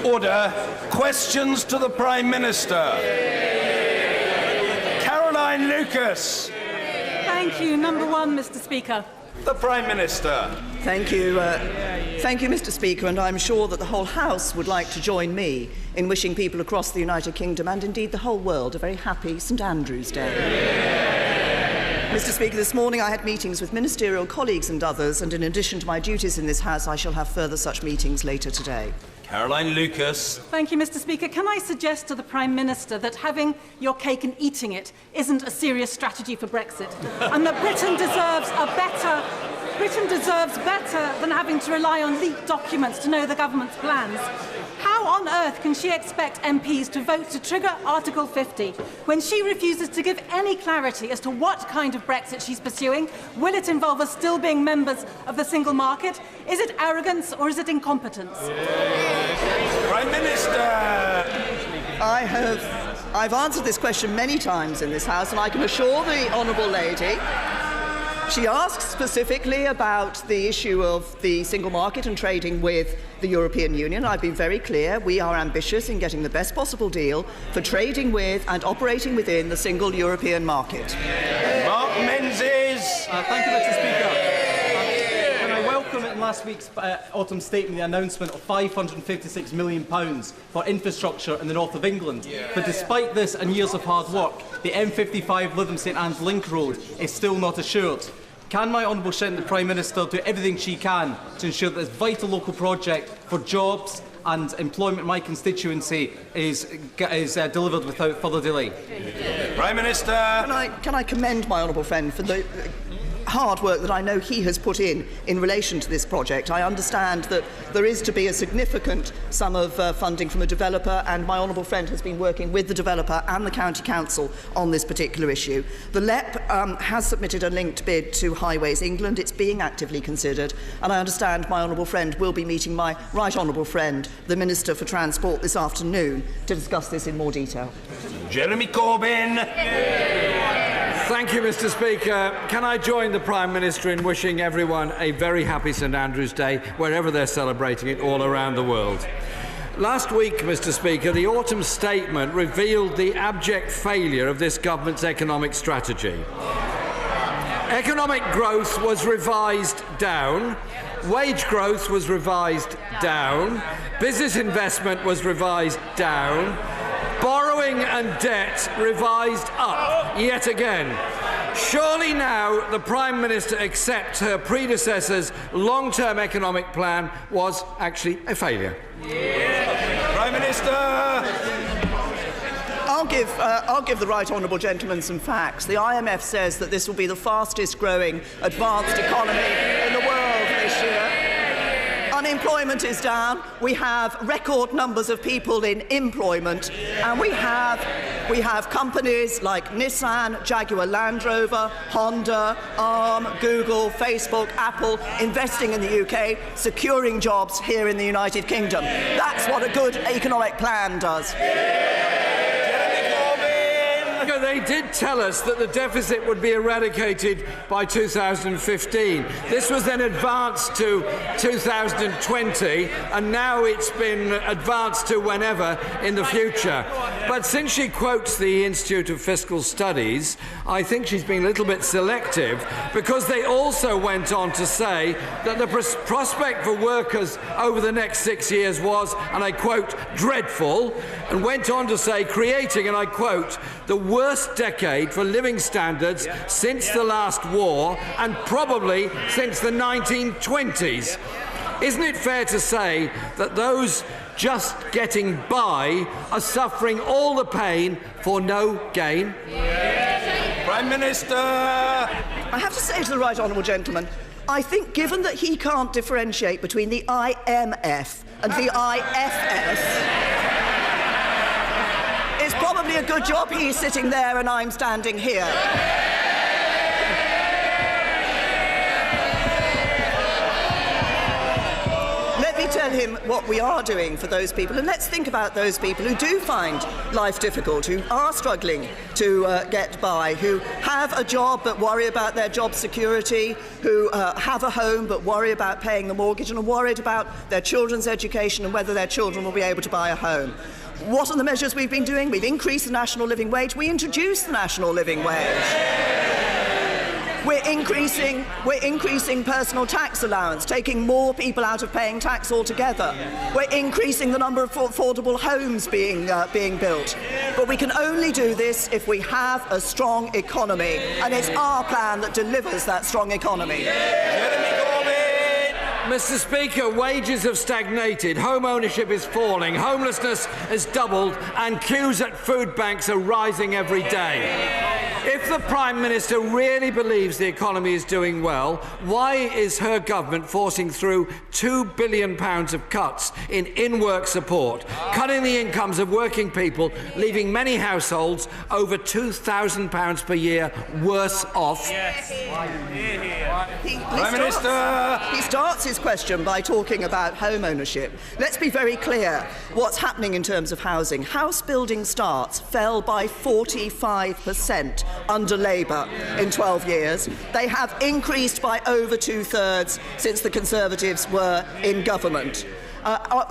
Order. Questions to the Prime Minister. Caroline Lucas. Thank you. Number one, Mr. Speaker. The Prime Minister. Thank you, Mr. Speaker, and I'm sure that the whole House would like to join me in wishing people across the United Kingdom and indeed the whole world a very happy St Andrew's Day. Mr. Speaker, this morning I had meetings with ministerial colleagues and others, and in addition to my duties in this House, I shall have further such meetings later today. Caroline Lucas. Thank you, Mr. Speaker. Can I suggest to the Prime Minister that having your cake and eating it isn't a serious strategy for Brexit, and that Britain deserves better than having to rely on leaked documents to know the government's plans? How on earth can she expect MPs to vote to trigger Article 50 when she refuses to give any clarity as to what kind of Brexit she's pursuing? Will it involve us still being members of the single market? Is it arrogance or is it incompetence? Prime Minister. I've answered this question many times in this House, and I can assure the honourable lady. She asks specifically about the issue of the single market and trading with the European Union. I've been very clear. We are ambitious in getting the best possible deal for trading with and operating within the single European market. Mark Menzies. Thank you, Mr. Speaker. And I welcome in last week's autumn statement the announcement of £556 million for infrastructure in the north of England. But despite this and years of hard work, the M55 Lytham St Anne's Link Road is still not assured. Can my honourable friend, the Prime Minister, do everything she can to ensure that this vital local project for jobs and employment in my constituency is delivered without further delay? Prime Minister. Can I commend my honourable friend for the hard work that I know he has put in relation to this project. I understand that there is to be a significant sum of funding from a developer, and my honourable friend has been working with the developer and the County Council on this particular issue. The LEP has submitted a linked bid to Highways England. It's being actively considered, and I understand my honourable friend will be meeting my right honourable friend, the Minister for Transport, this afternoon to discuss this in more detail. Jeremy Corbyn. Thank you, Mr. Speaker. Can I join the Prime Minister in wishing everyone a very happy St Andrew's Day, wherever they're celebrating it all around the world? Last week, Mr. Speaker, the autumn statement revealed the abject failure of this government's economic strategy. Economic growth was revised down, wage growth was revised down, business investment was revised down, borrowing and debt revised up yet again. Surely now the Prime Minister accepts her predecessor's long-term economic plan was actually a failure. Prime Minister. I'll give the right honourable gentleman some facts. The IMF says that this will be the fastest growing advanced economy in the world this year. Unemployment is down. We have record numbers of people in employment, and we have companies like Nissan, Jaguar Land Rover, Honda, Arm, Google, Facebook, Apple investing in the UK, securing jobs here in the United Kingdom. That's what a good economic plan does. They did tell us that the deficit would be eradicated by 2015. This was then advanced to 2020, and now it's been advanced to whenever in the future. But since she quotes the Institute of Fiscal Studies, I think she's been a little bit selective, because they also went on to say that the prospect for workers over the next 6 years was, and I quote, dreadful, and went on to say, creating, and I quote, the worst decade for living standards since the last war, and probably since the 1920s. Isn't it fair to say that those just getting by are suffering all the pain for no gain? Prime Minister. I have to say to the right honourable gentleman, I think given that he can't differentiate between the IMF and the IFS, it's probably a good job he's sitting there and I'm standing here. Let me tell tell him what we are doing for those people, and let's think about those people who do find life difficult, who are struggling to get by, who have a job but worry about their job security, who have a home but worry about paying the mortgage and are worried about their children's education and whether their children will be able to buy a home. What are the measures we've been doing? We've increased the national living wage. We introduced the national living wage. We're increasing personal tax allowance, taking more people out of paying tax altogether. We're increasing the number of affordable homes being built. But we can only do this if we have a strong economy, and it's our plan that delivers that strong economy. Jeremy Corbyn! Mr. Speaker, wages have stagnated, home ownership is falling, homelessness has doubled, and queues at food banks are rising every day. If the Prime Minister really believes the economy is doing well, why is her government forcing through £2 billion of cuts in in-work support, cutting the incomes of working people, leaving many households over £2,000 per year worse off? Prime Minister! He starts his question by talking about home ownership. Let's be very clear what's happening in terms of housing. House building starts fell by 45% under Labour in 12 years. They have increased by over 2/3 since the Conservatives were in government.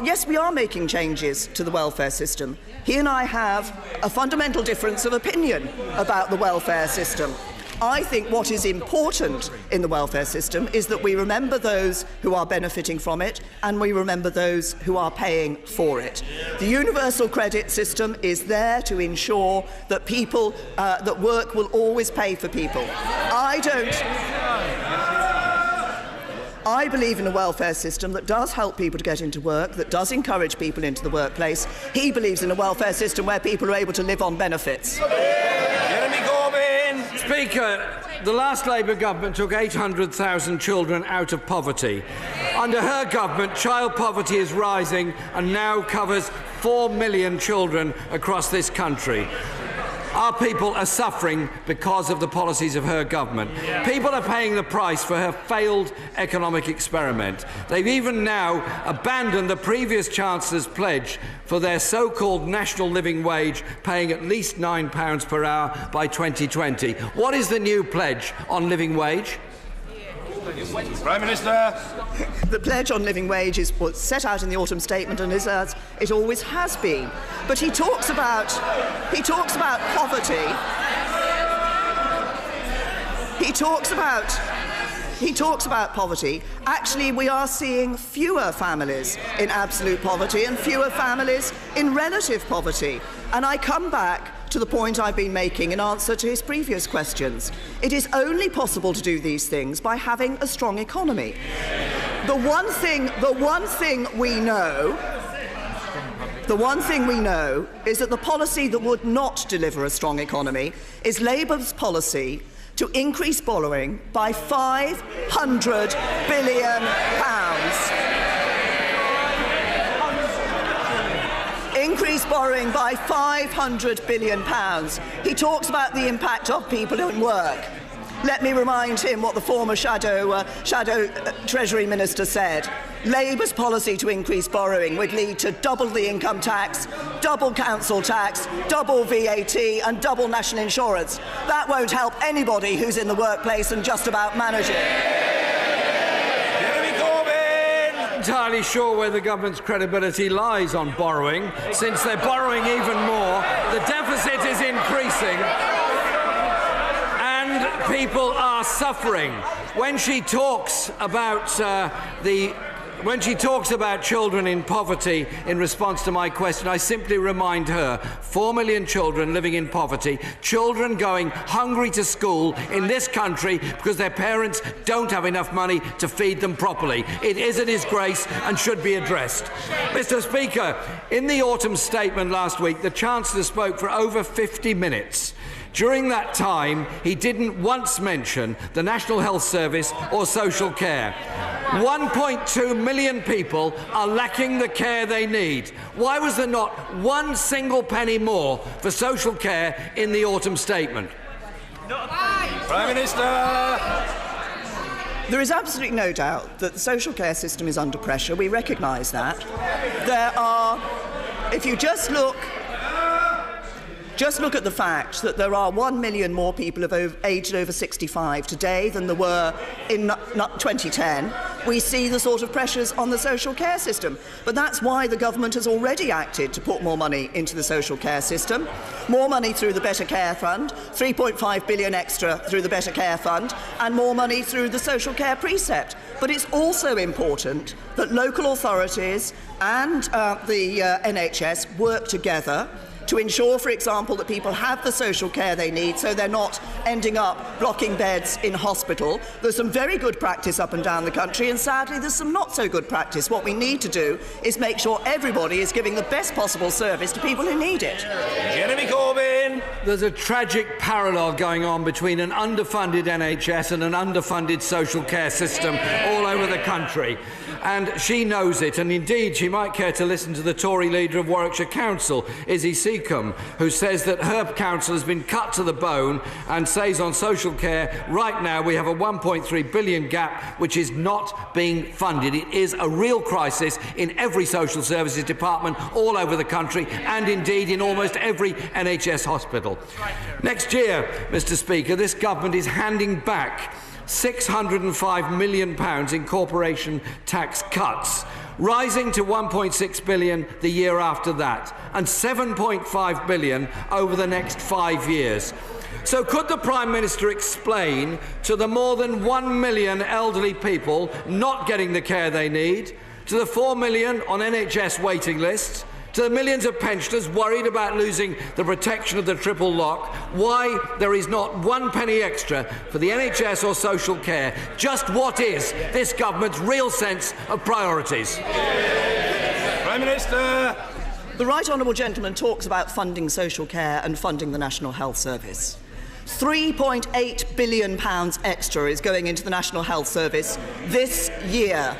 Yes, we are making changes to the welfare system. He and I have a fundamental difference of opinion about the welfare system. I think what is important in the welfare system is that we remember those who are benefiting from it and we remember those who are paying for it. The universal credit system is there to ensure that people, that work will always pay for people. I believe in a welfare system that does help people to get into work, that does encourage people into the workplace. He believes in a welfare system where people are able to live on benefits. Jeremy Corbyn! Speaker, the last Labour government took 800,000 children out of poverty. Under her government, child poverty is rising and now covers 4 million children across this country. Our people are suffering because of the policies of her government. People are paying the price for her failed economic experiment. They've even now abandoned the previous Chancellor's pledge for their so-called national living wage, paying at least £9 per hour by 2020. What is the new pledge on living wage? Prime Minister! The pledge on living wage is what's set out in the autumn statement and is as it always has been. But he talks about poverty. He talks about poverty. Actually, we are seeing fewer families in absolute poverty and fewer families in relative poverty. And I come back to the point I've been making in answer to his previous questions. It is only possible to do these things by having a strong economy. The one thing we know is that the policy that would not deliver a strong economy is Labour's policy to increase borrowing by £500 billion. Increase borrowing by £500 billion. He talks about the impact of people in work. Let me remind him what the former Shadow Treasury Minister said. Labour's policy to increase borrowing would lead to double the income tax, double council tax, double VAT and double national insurance. That won't help anybody who's in the workplace and just about managing. Entirely sure where the government's credibility lies on borrowing, since they're borrowing even more. The deficit is increasing and people are suffering. When she talks about children in poverty in response to my question, I simply remind her 4 million children living in poverty, children going hungry to school in this country because their parents don't have enough money to feed them properly. It is a disgrace and should be addressed. Mr. Speaker, in the autumn statement last week, the Chancellor spoke for over 50 minutes. During that time, he didn't once mention the National Health Service or social care. 1.2 million people are lacking the care they need. Why was there not one single penny more for social care in the autumn statement? Prime Minister! There is absolutely no doubt that the social care system is under pressure. We recognise that. If you just look at the fact that there are 1 million more people aged over 65 today than there were in 2010, we see the sort of pressures on the social care system. But that's why the government has already acted to put more money into the social care system. More money through the Better Care Fund, 3.5 billion extra through the Better Care Fund, and more money through the social care precept. But it's also important that local authorities and the NHS work together to ensure, for example, that people have the social care they need so they're not ending up blocking beds in hospital. There's some very good practice up and down the country, and sadly there's some not so good practice. What we need to do is make sure everybody is giving the best possible service to people who need it. Jeremy Corbyn. There's a tragic parallel going on between an underfunded NHS and an underfunded social care system all over the country. And she knows it, and indeed she might care to listen to the Tory leader of Warwickshire Council, Izzy Seacombe, who says that her council has been cut to the bone and says on social care, right now we have a 1.3 billion gap which is not being funded. It is a real crisis in every social services department all over the country, and indeed in almost every NHS hospital. Next year, Mr. Speaker, this government is handing back £605 million in corporation tax cuts, rising to £1.6 billion the year after that, and £7.5 billion over the next 5 years. So could the Prime Minister explain to the more than 1 million elderly people not getting the care they need, to the 4 million on NHS waiting lists, to the millions of pensioners worried about losing the protection of the triple lock, why there is not 1 penny extra for the NHS or social care? Just what is this government's real sense of priorities? Prime Minister. The Right Honourable Gentleman talks about funding social care and funding the National Health Service. £3.8 billion extra is going into the National Health Service this year.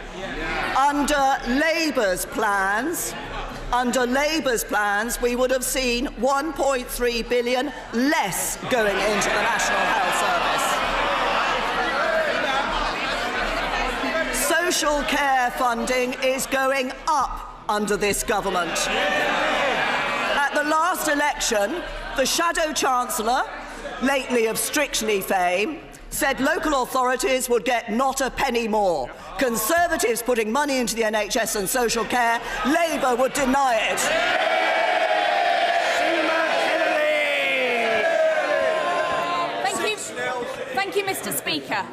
Under Labour's plans, we would have seen £1.3 billion less going into the National Health Service. Social care funding is going up under this government. At the last election, the Shadow Chancellor, lately of Strictly fame, said local authorities would get not a penny more. Conservatives putting money into the NHS and social care, Labour would deny it. Thank you, Mr. Speaker.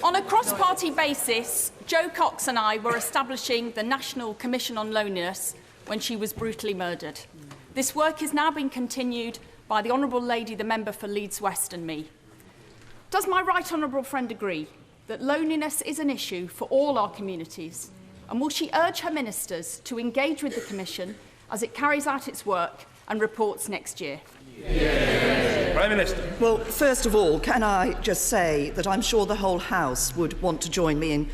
On a cross-party basis, Jo Cox and I were establishing the National Commission on Loneliness when she was brutally murdered. This work is now being continued by the Honourable Lady, the member for Leeds West, and me. Does my right honourable friend agree that loneliness is an issue for all our communities? And will she urge her ministers to engage with the Commission as it carries out its work and reports next year? Yes. Prime Minister. Well, first of all, can I just say that I'm sure the whole House would want to join me in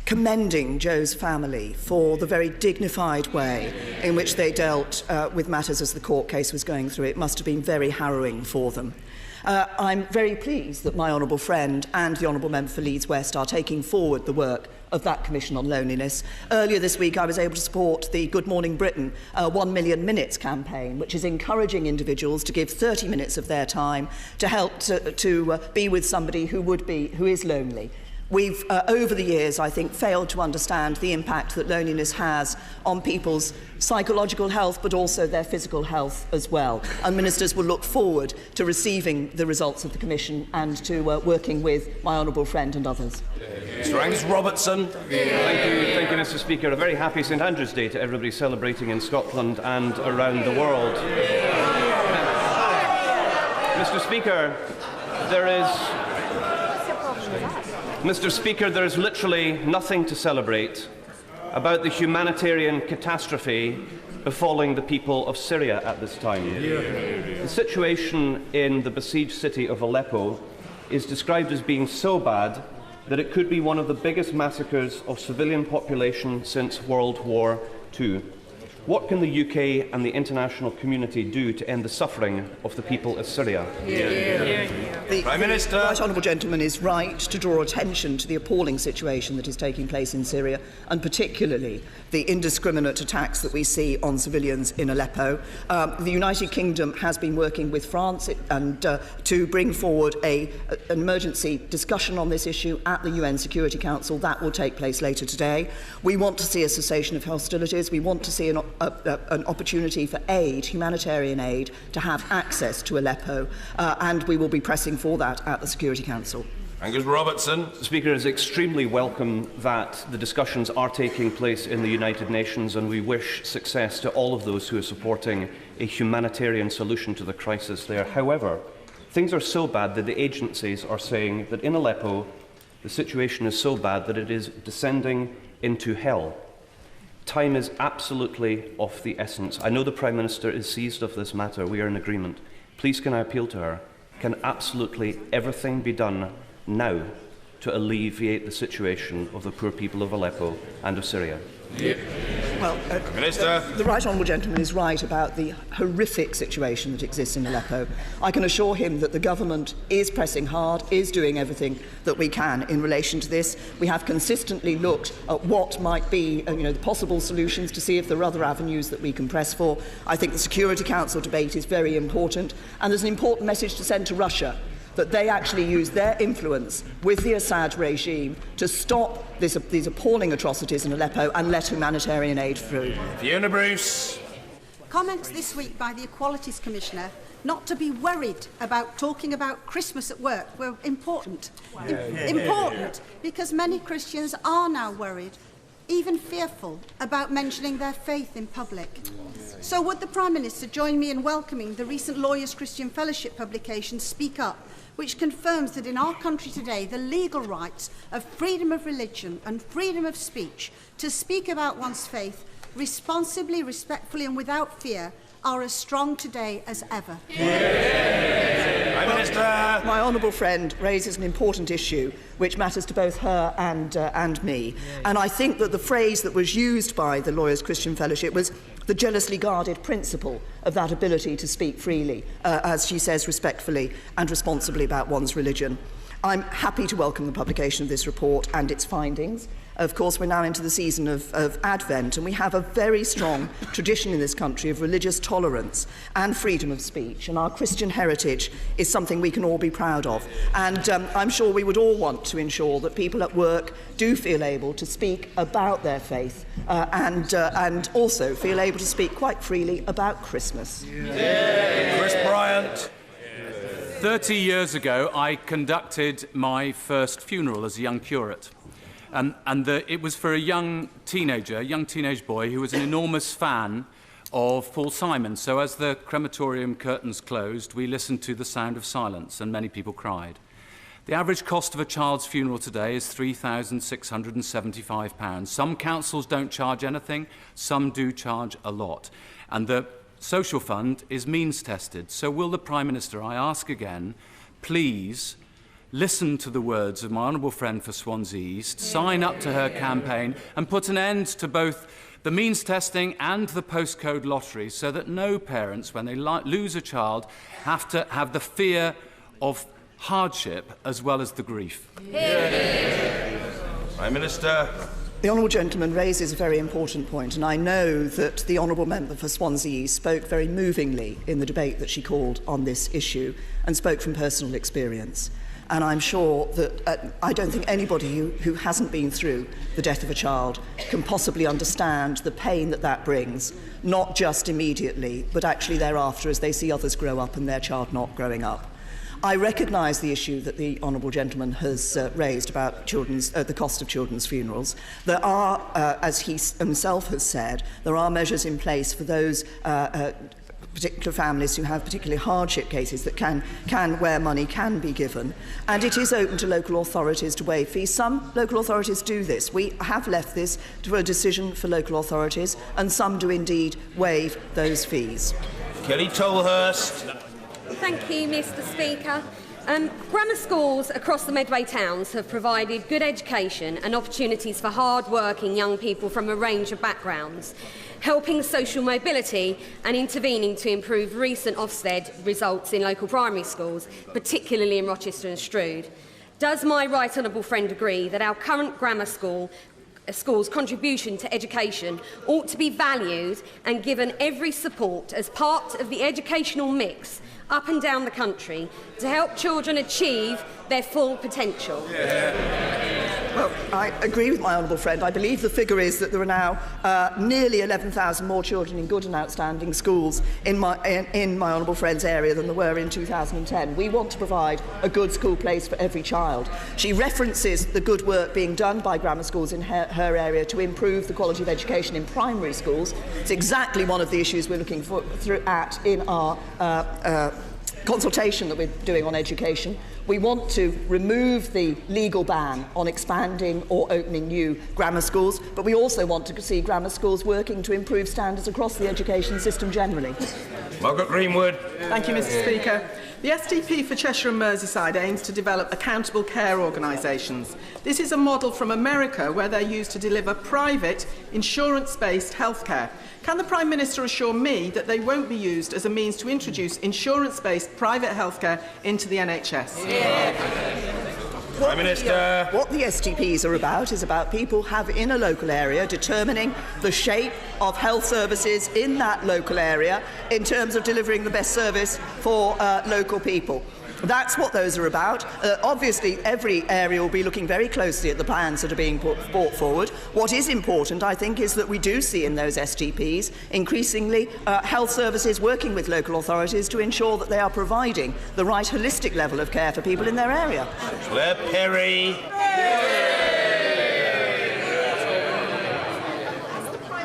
commending Jo's family for the very dignified way in which they dealt with matters as the court case was going through. It must have been very harrowing for them. I'm very pleased that my honourable friend and the honourable member for Leeds West are taking forward the work of that Commission on Loneliness. Earlier this week I was able to support the Good Morning Britain 1 Million Minutes campaign, which is encouraging individuals to give 30 minutes of their time to help to be with somebody who is lonely. We've, over the years, I think, failed to understand the impact that loneliness has on people's psychological health, but also their physical health as well. And ministers will look forward to receiving the results of the Commission and to working with my honourable friend and others. Mr. Angus Robertson. Thank you, Mr. Speaker. A very happy St Andrew's Day to everybody celebrating in Scotland and around the world. Mr. Speaker, there is literally nothing to celebrate about the humanitarian catastrophe befalling the people of Syria at this time. The situation in the besieged city of Aleppo is described as being so bad that it could be one of the biggest massacres of civilian population since World War II. What can the UK and the international community do to end the suffering of the people of Syria? The Prime Minister. Right Honourable Gentleman is right to draw attention to the appalling situation that is taking place in Syria, and particularly the indiscriminate attacks that we see on civilians in Aleppo. The United Kingdom has been working with France to bring forward an emergency discussion on this issue at the UN Security Council. That will take place later today. We want to see a cessation of hostilities. We want to see an opportunity for aid, humanitarian aid, to have access to Aleppo, and we will be pressing for that at the Security Council. Angus Robertson. Speaker, it is extremely welcome that the discussions are taking place in the United Nations, and we wish success to all of those who are supporting a humanitarian solution to the crisis there. However, things are so bad that the agencies are saying that in Aleppo the situation is so bad that it is descending into hell. Time is absolutely of the essence. I know the Prime Minister is seized of this matter. We are in agreement. Please can I appeal to her? Can absolutely everything be done now to alleviate the situation of the poor people of Aleppo and of Syria? Well, Minister. The Right Honourable Gentleman is right about the horrific situation that exists in Aleppo. I can assure him that the government is pressing hard, is doing everything that we can in relation to this. We have consistently looked at what might be the possible solutions to see if there are other avenues that we can press for. I think the Security Council debate is very important, and there's an important message to send to Russia, that they actually use their influence with the Assad regime to stop these appalling atrocities in Aleppo and let humanitarian aid through. Fiona Bruce. Comments this week by the Equalities Commissioner not to be worried about talking about Christmas at work were important. Important because many Christians are now worried, even fearful, about mentioning their faith in public. So would the Prime Minister join me in welcoming the recent Lawyers Christian Fellowship publication Speak Up, which confirms that in our country today the legal rights of freedom of religion and freedom of speech to speak about one's faith responsibly, respectfully and without fear are as strong today as ever. Prime Minister. My honourable friend raises an important issue which matters to both her and me. And I think that the phrase that was used by the Lawyers Christian Fellowship was the jealously guarded principle of that ability to speak freely, as she says, respectfully and responsibly about one's religion. I'm happy to welcome the publication of this report and its findings. Of course, we're now into the season of Advent, and we have a very strong tradition in this country of religious tolerance and freedom of speech, and our Christian heritage is something we can all be proud of. And I'm sure we would all want to ensure that people at work do feel able to speak about their faith and also feel able to speak quite freely about Christmas. Chris Bryant. 30 years ago, I conducted my first funeral as a young curate. It was for a young teenage boy who was an enormous fan of Paul Simon. So as the crematorium curtains closed, we listened to the sound of silence, and many people cried. The average cost of a child's funeral today is £3,675. Some councils don't charge anything, some do charge a lot. And the social fund is means tested. So will the Prime Minister, I ask again, please listen to the words of my honourable friend for Swansea East, sign up to her campaign and put an end to both the means testing and the postcode lottery, so that no parents, when they lose a child, have to have the fear of hardship as well as the grief. Prime Minister. The honourable gentleman raises a very important point, and I know that the honourable member for Swansea East spoke very movingly in the debate that she called on this issue and spoke from personal experience. And I'm sure that I don't think anybody who hasn't been through the death of a child can possibly understand the pain that brings, not just immediately, but actually thereafter as they see others grow up and their child not growing up. I recognise the issue that the honourable gentleman has raised about the cost of children's funerals. There are, as he himself has said, there are measures in place for those particular families who have particularly hardship cases that where money can be given, and it is open to local authorities to waive fees. Some local authorities do this. We have left this to a decision for local authorities, and some do indeed waive those fees. Kelly Tolhurst. Thank you, Mr. Speaker. Grammar schools across the Medway towns have provided good education and opportunities for hard-working young people from a range of backgrounds, helping social mobility and intervening to improve recent Ofsted results in local primary schools, particularly in Rochester and Strood. Does my right honourable friend agree that our current grammar schools' contribution to education ought to be valued and given every support as part of the educational mix up and down the country to help children achieve their full potential? Well, I agree with my honourable friend. I believe the figure is that there are now nearly 11,000 more children in good and outstanding schools in my honourable friend's area than there were in 2010. We want to provide a good school place for every child. She references the good work being done by grammar schools in her area to improve the quality of education in primary schools. It's exactly one of the issues we're looking at in our consultation that we're doing on education. We want to remove the legal ban on expanding or opening new grammar schools, but we also want to see grammar schools working to improve standards across the education system generally. Margaret Greenwood. Thank you, Mr. Speaker. The SDP for Cheshire and Merseyside aims to develop accountable care organisations. This is a model from America where they're used to deliver private, insurance-based healthcare. Can the Prime Minister assure me that they won't be used as a means to introduce insurance-based private healthcare into the NHS? Prime Minister. What the STPs are about is about people in a local area determining the shape of health services in that local area in terms of delivering the best service for local people. That's what those are about. Obviously, every area will be looking very closely at the plans that are being brought forward. What is important, I think, is that we do see in those STPs increasingly health services working with local authorities to ensure that they are providing the right holistic level of care for people in their area. Claire Perry.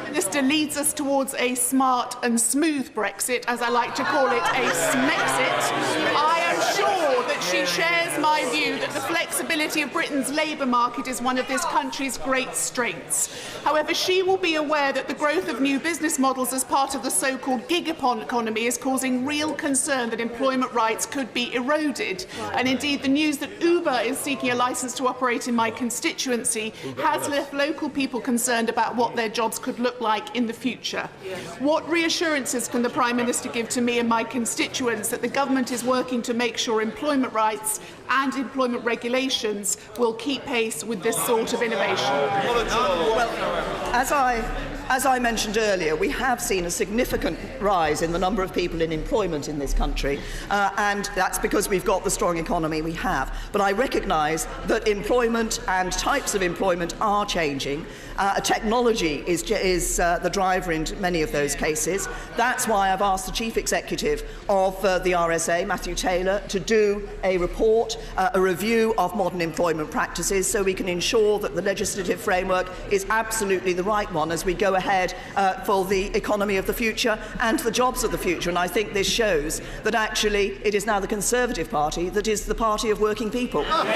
Minister leads us towards a smart and smooth Brexit, as I like to call it, a Smexit. I am sure that she shares my view that the flexibility of Britain's labour market is one of this country's great strengths. However, she will be aware that the growth of new business models as part of the so-called gig economy is causing real concern that employment rights could be eroded. And indeed, the news that Uber is seeking a licence to operate in my constituency has left local people concerned about what their jobs could look like in the future. What reassurances can the Prime Minister give to me and my constituents that the government is working to make sure employment rights and employment regulations will keep pace with this sort of innovation? Well, as I mentioned earlier, we have seen a significant rise in the number of people in employment in this country, and that's because we've got the strong economy we have. But I recognise that employment and types of employment are changing. Technology is the driver in many of those cases. That's why I've asked the Chief Executive of the RSA, Matthew Taylor, to do a report, a review of modern employment practices, so we can ensure that the legislative framework is absolutely the right one as we go ahead for the economy of the future and the jobs of the future. And I think this shows that actually it is now the Conservative Party that is the party of working people. Stephen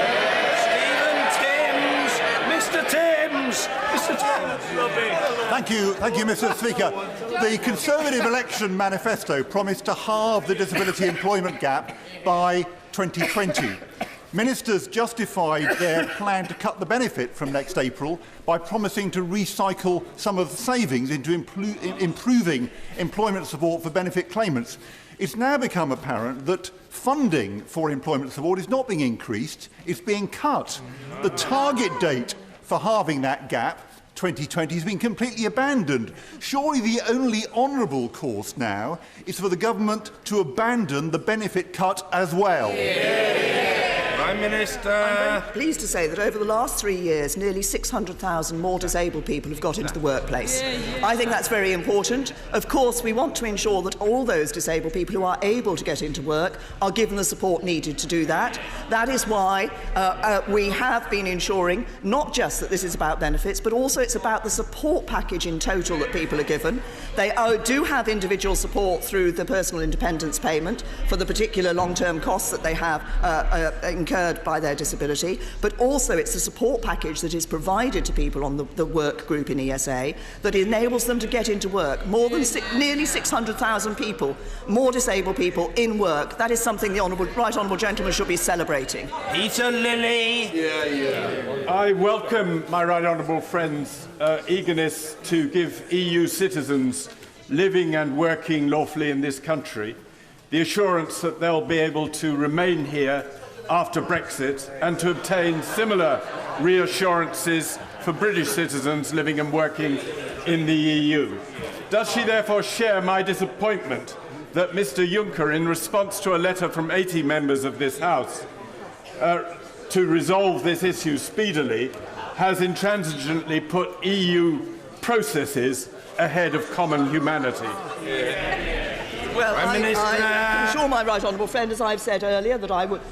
Timms. Mr. Timms. Mr. Timms. Thank you, Mr. Speaker. The Conservative election manifesto promised to halve the disability employment gap by 2020. Ministers justified their plan to cut the benefit from next April by promising to recycle some of the savings into improving employment support for benefit claimants. It's now become apparent that funding for employment support is not being increased, it's being cut. The target date for halving that gap, 2020, has been completely abandoned. Surely the only honourable course now is for the government to abandon the benefit cut as well. Prime Minister. I'm very pleased to say that over the last 3 years, nearly 600,000 more disabled people have got into the workplace. I think that's very important. Of course, we want to ensure that all those disabled people who are able to get into work are given the support needed to do that. That is why we have been ensuring not just that this is about benefits, but also it's about the support package in total that people are given. They do have individual support through the personal independence payment for the particular long-term costs that they have incurred incurred by their disability, but also it's a support package that is provided to people on the work group in ESA that enables them to get into work. More than nearly 600,000 people, more disabled people in work. That is something the Right Honourable Gentleman should be celebrating. Peter Lilly. I welcome my Right Honourable friend's eagerness to give EU citizens living and working lawfully in this country the assurance that they'll be able to remain here after Brexit and to obtain similar reassurances for British citizens living and working in the EU. Does she therefore share my disappointment that Mr Juncker, in response to a letter from 80 members of this House to resolve this issue speedily, has intransigently put EU processes ahead of common humanity? Well, I can assure my right honourable friend, as I've said earlier, that I would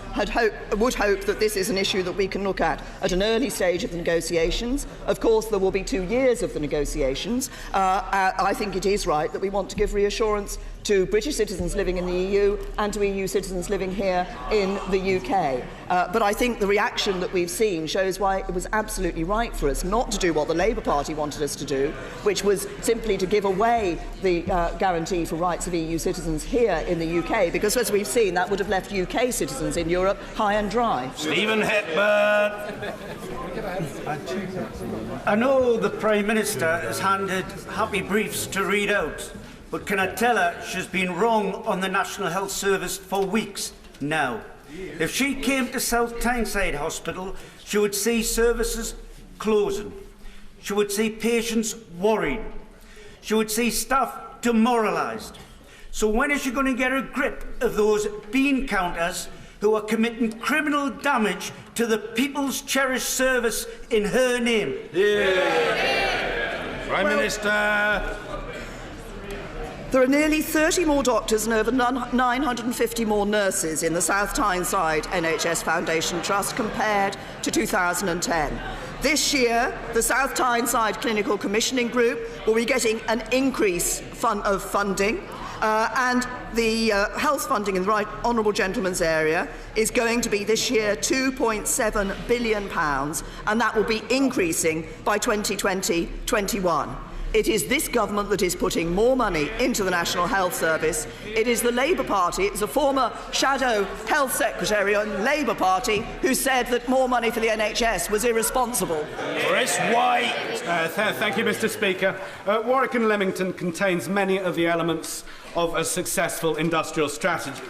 hope that this is an issue that we can look at an early stage of the negotiations. Of course, there will be 2 years of the negotiations. I think it is right that we want to give reassurance to British citizens living in the EU and to EU citizens living here in the UK. But I think the reaction that we've seen shows why it was absolutely right for us not to do what the Labour Party wanted us to do, which was simply to give away the guarantee for rights of EU citizens here in the UK, because as we've seen, that would have left UK citizens in Europe high and dry. Stephen Hepburn. I know the Prime Minister has handed happy briefs to read out, but can I tell her she's been wrong on the National Health Service for weeks now? If she came to South Tyneside Hospital, she would see services closing. She would see patients worried. She would see staff demoralised. So when is she going to get a grip of those bean counters who are committing criminal damage to the people's cherished service in her name? Prime Minister. There are nearly 30 more doctors and over 950 more nurses in the South Tyneside NHS Foundation Trust compared to 2010. This year, the South Tyneside Clinical Commissioning Group will be getting an increase of funding, and the health funding in the Right Honourable Gentleman's area is going to be this year £2.7 billion, and that will be increasing by 2020-21. It is this government that is putting more money into the National Health Service. It is the Labour Party, it's a former shadow health secretary on the Labour Party who said that more money for the NHS was irresponsible. Chris White. Thank you, Mr Speaker. Warwick and Leamington contains many of the elements of a successful industrial strategy.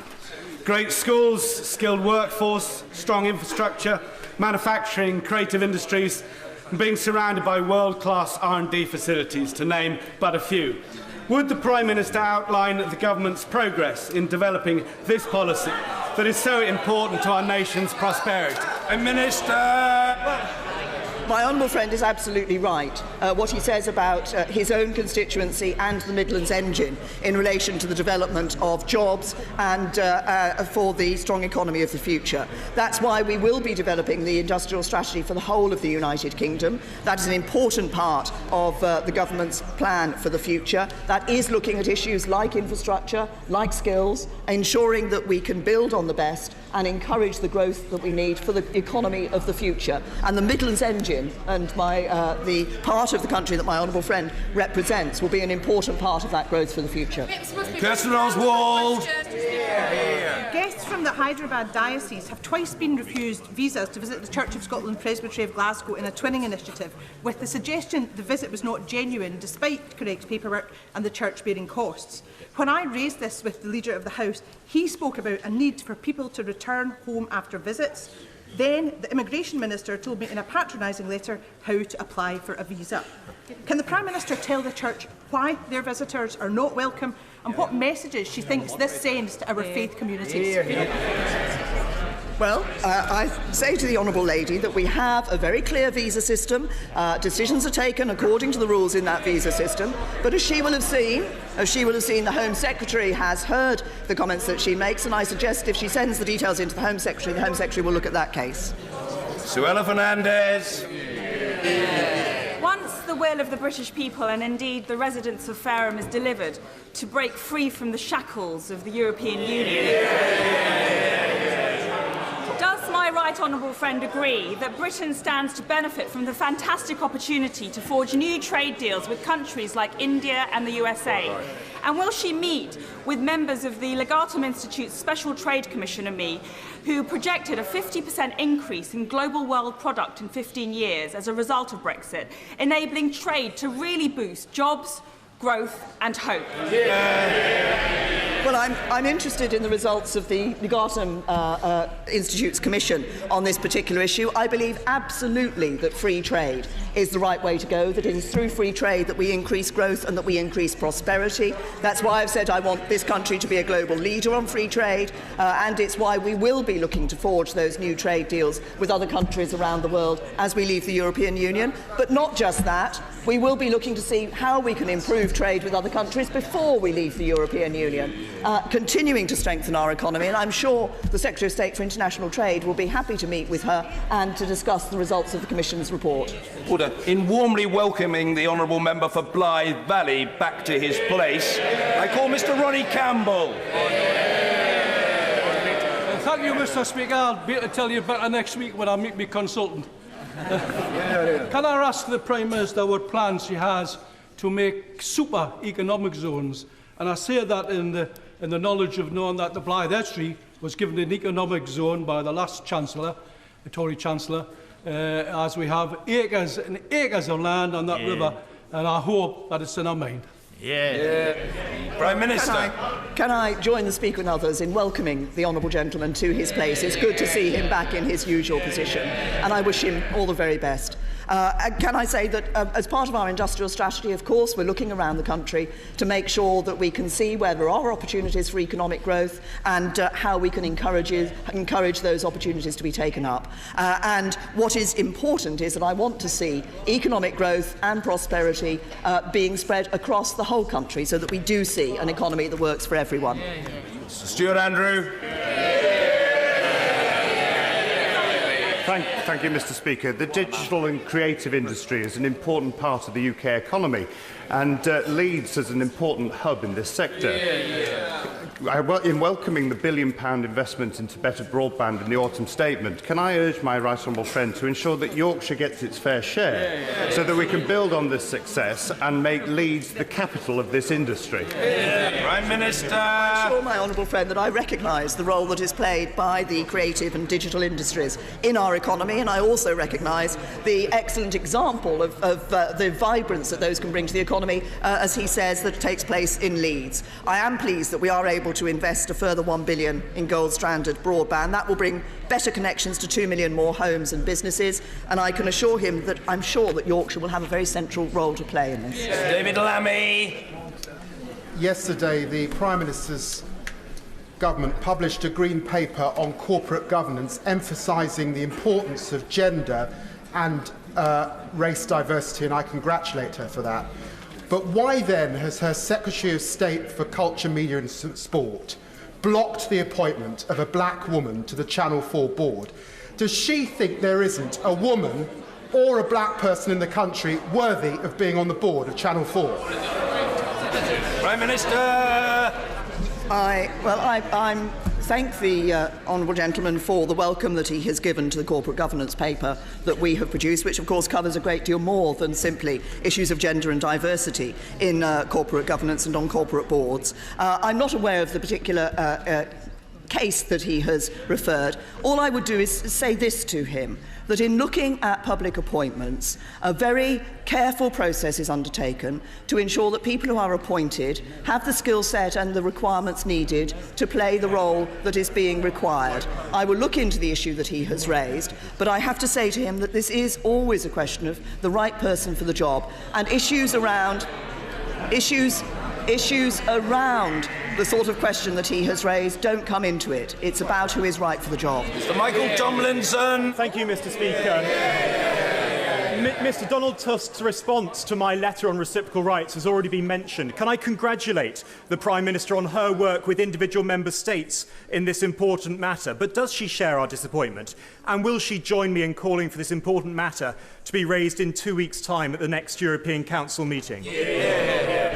Great schools, skilled workforce, strong infrastructure, manufacturing, creative industries, and being surrounded by world-class R&D facilities, to name but a few. Would the Prime Minister outline the government's progress in developing this policy that is so important to our nation's prosperity? Minister. My honourable friend is absolutely right. What he says about his own constituency and the Midlands Engine in relation to the development of jobs and for the strong economy of the future. That's why we will be developing the industrial strategy for the whole of the United Kingdom. That is an important part of the government's plan for the future. That is looking at issues like infrastructure, like skills, ensuring that we can build on the best and encourage the growth that we need for the economy of the future. And the Midlands Engine and the part of the country that my honourable friend represents will be an important part of that growth for the future. Kirsten Oswald. Guests from the Hyderabad Diocese have twice been refused visas to visit the Church of Scotland Presbytery of Glasgow in a twinning initiative, with the suggestion the visit was not genuine despite correct paperwork and the church bearing costs. When I raised this with the Leader of the House, he spoke about a need for people to return home after visits. Then the Immigration Minister told me in a patronising letter how to apply for a visa. Can the Prime Minister tell the Church why their visitors are not welcome and what messages she thinks this sends to our faith communities? Well, I say to the Honourable Lady that we have a very clear visa system. Decisions are taken according to the rules in that visa system. But as she will have seen, the Home Secretary has heard the comments that she makes, and I suggest if she sends the details into the Home Secretary will look at that case. Suella Fernandez. Once the will of the British people and indeed the residents of Fareham is delivered to break free from the shackles of the European Union, does my right right honourable friend agree that Britain stands to benefit from the fantastic opportunity to forge new trade deals with countries like India and the USA? And will she meet with members of the Legatum Institute's Special Trade Commission and me, who projected a 50% increase in global world product in 15 years as a result of Brexit, enabling trade to really boost jobs, growth and hope? Well, I'm interested in the results of the Legatum Institute's commission on this particular issue. I believe absolutely that free trade is the right way to go, that it is through free trade that we increase growth and that we increase prosperity. That's why I've said I want this country to be a global leader on free trade, and it's why we will be looking to forge those new trade deals with other countries around the world as we leave the European Union. But not just that, we will be looking to see how we can improve trade with other countries before we leave the European Union, continuing to strengthen our economy, and I'm sure the Secretary of State for International Trade will be happy to meet with her and to discuss the results of the Commission's report. Order. In warmly welcoming the Honourable Member for Blythe Valley back to his place, I call Mr Ronnie Campbell. Thank you, Mr Speaker. I'll be able to tell you better next week when I meet my consultant. Can I ask the Prime Minister what plans she has to make super economic zones? And I say that in the knowledge of knowing that the Blythe Estuary was given an economic zone by the last Chancellor, the Tory Chancellor, as we have acres and acres of land on that river, and I hope that it's in our mind. Prime Minister. Can I join the Speaker and others in welcoming the Honourable Gentleman to his place? It's good to see him back in his usual position, and I wish him all the very best. Can I say that as part of our industrial strategy, of course, we're looking around the country to make sure that we can see where there are opportunities for economic growth and how we can encourage those opportunities to be taken up. And what is important is that I want to see economic growth and prosperity being spread across the whole country so that we do see an economy that works for everyone. Stuart Andrew. Thank you, Mr Speaker. The digital and creative industry is an important part of the UK economy, and Leeds is an important hub in this sector. In welcoming the £1 billion investment into better broadband in the autumn statement, can I urge my right honourable friend to ensure that Yorkshire gets its fair share so that we can build on this success and make Leeds the capital of this industry? Prime Minister. I'm sure, my honourable friend, that I recognise the role that is played by the creative and digital industries in our economy, and I also recognise the excellent example of the vibrance that those can bring to the economy, as he says, that takes place in Leeds. I am pleased that we are able to invest a further £1 billion in gold-stranded broadband. That will bring better connections to 2 million more homes and businesses, and I can assure him that I'm sure that Yorkshire will have a very central role to play in this. David Lammy. Yesterday, the Prime Minister's government published a green paper on corporate governance, emphasising the importance of gender and race diversity, and I congratulate her for that. But why then has her Secretary of State for Culture, Media and Sport blocked the appointment of a black woman to the Channel 4 board? Does she think there isn't a woman or a black person in the country worthy of being on the board of Channel 4? Prime Minister. I'm thank the honourable gentleman for the welcome that he has given to the corporate governance paper that we have produced, which of course covers a great deal more than simply issues of gender and diversity in corporate governance and on corporate boards. I'm not aware of the particular case that he has referred. All I would do is say this to him, that in looking at public appointments, a very careful process is undertaken to ensure that people who are appointed have the skill set and the requirements needed to play the role that is being required. I will look into the issue that he has raised, but I have to say to him that this is always a question of the right person for the job, and issues around the sort of question that he has raised don't come into it. It's about who is right for the job. Mr. Michael Tomlinson. Thank you, Mr. Speaker. Mr. Donald Tusk's response to my letter on reciprocal rights has already been mentioned. Can I congratulate the Prime Minister on her work with individual member states in this important matter? But does she share our disappointment? And will she join me in calling for this important matter to be raised in 2 weeks' time at the next European Council meeting?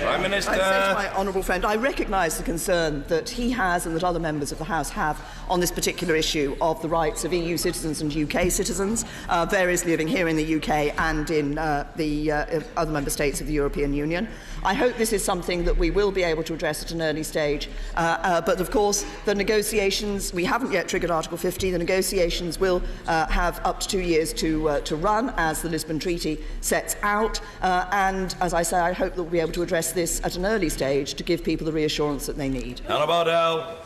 Prime Minister. I say to my honourable friend, I recognise the concern that he has and that other members of the House have on this particular issue of the rights of EU citizens and UK citizens, variously living here in the UK and in the other member states of the European Union. I hope this is something that we will be able to address at an early stage. But of course, the negotiations, we haven't yet triggered Article 50. The negotiations will have up to 2 years to run, as the Lisbon Treaty sets out. And as I say, I hope that we'll be able to address this at an early stage to give people the reassurance that they need. How about Al?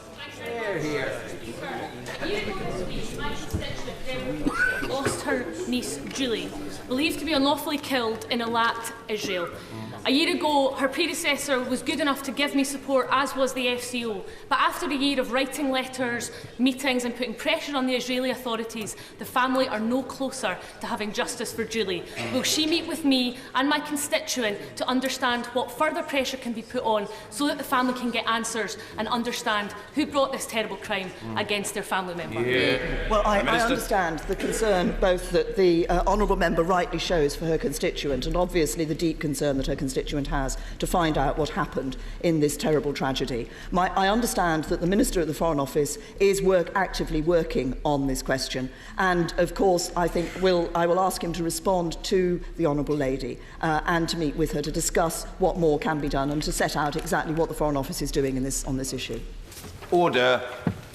Lost her niece Julie, believed to be unlawfully killed in Eilat, Israel. A year ago, her predecessor was good enough to give me support, as was the FCO. But after a year of writing letters, meetings and putting pressure on the Israeli authorities, the family are no closer to having justice for Julie. Will she meet with me and my constituent to understand what further pressure can be put on so that the family can get answers and understand who brought this terrible crime against their family member? Well, I understand the concern both that the honourable member rightly shows for her constituent and obviously the deep concern that her constituent has to find out what happened in this terrible tragedy. I understand that the Minister at the Foreign Office is actively working on this question, and of course I think I will ask him to respond to the Honourable Lady and to meet with her to discuss what more can be done and to set out exactly what the Foreign Office is doing on this issue. Order.